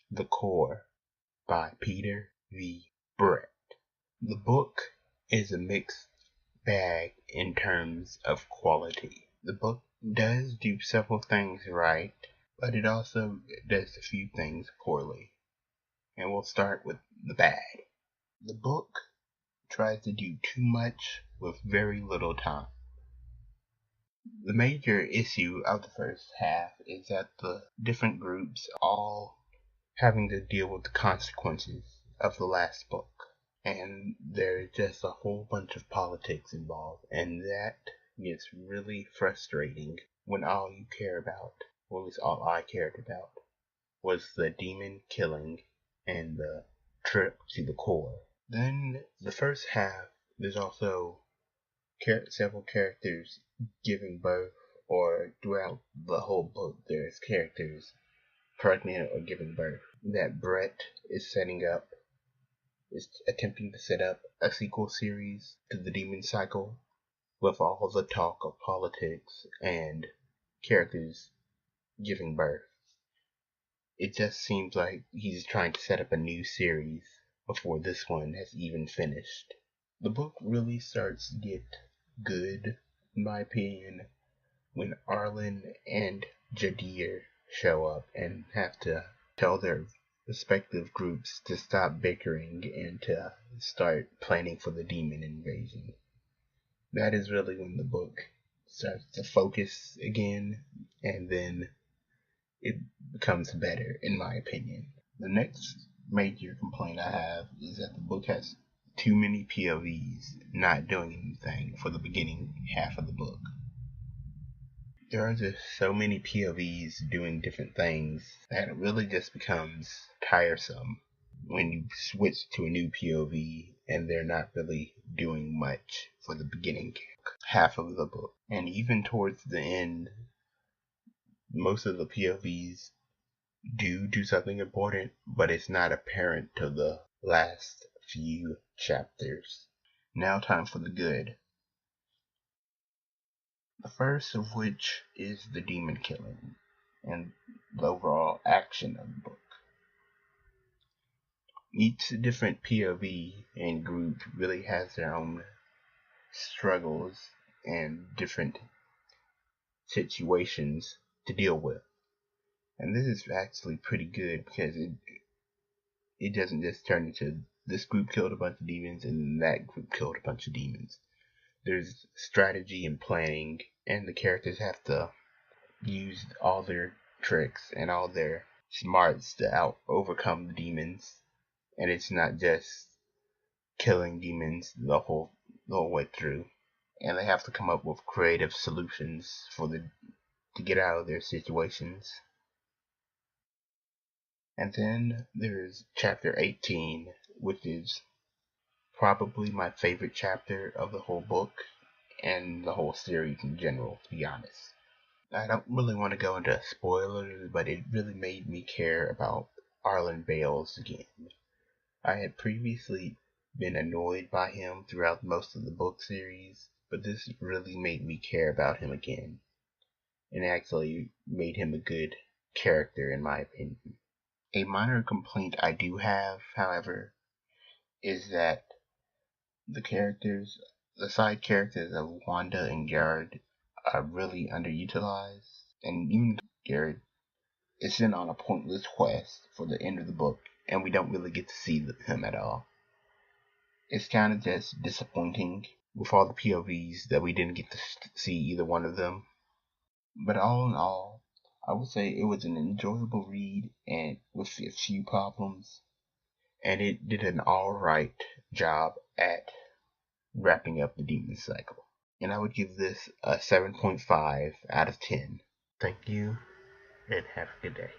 The Core by Peter V. Brett. The book is a mixed bag in terms of quality. The book does do several things right, but it also does a few things poorly. And we'll start with the bad. The book tries to do too much with very little time. The major issue of the first half is that the different groups all having to deal with the consequences of the last book. And there's just a whole bunch of politics involved, and that gets really frustrating when all you care about, or at least all I cared about, was the demon killing and the trip to the core. Then the first half, there's also several characters giving birth, or throughout the whole book, there's characters pregnant or giving birth that Brett is attempting to set up a sequel series to the Demon Cycle with all the talk of politics and characters giving birth. It just seems like he's trying to set up a new series before this one has even finished. The book really starts to get good, in my opinion, when Arlen and Jadir show up and have to tell their respective groups to stop bickering and to start planning for the demon invasion. That is really when the book starts to focus again, and then it becomes better, in my opinion. The next major complaint I have is that the book has too many POVs not doing anything for the beginning half of the book. There are just so many POVs doing different things that it really just becomes tiresome when you switch to a new POV and they're not really doing much for the beginning half of the book. And even towards the end, most of the POVs do something important, but it's not apparent to the last few chapters. Now time for the good. The first of which is the demon killing and the overall action of the book. Each different POV and group really has their own struggles and different situations to deal with. And this is actually pretty good because it doesn't just turn into this group killed a bunch of demons and that group killed a bunch of demons. There's strategy and planning, and the characters have to use all their tricks and all their smarts to overcome the demons. And it's not just killing demons the whole way through. And they have to come up with creative solutions to get out of their situations. And then there's chapter 18, which is probably my favorite chapter of the whole book and the whole series in general, to be honest. I don't really want to go into spoilers, but it really made me care about Arlen Bayles again. I had previously been annoyed by him throughout most of the book series, but this really made me care about him again, and actually made him a good character in my opinion. A minor complaint I do have, however, is that the side characters of Wanda and Garrett are really underutilized, and even Garrett is sent on a pointless quest for the end of the book, and we don't really get to see him at all. It's kind of just disappointing with all the POVs that we didn't get to see either one of them. But all in all, I would say it was an enjoyable read and with a few problems, and it did an alright job at wrapping up the Demon Cycle. And I would give this a 7.5 out of 10. Thank you, and have a good day.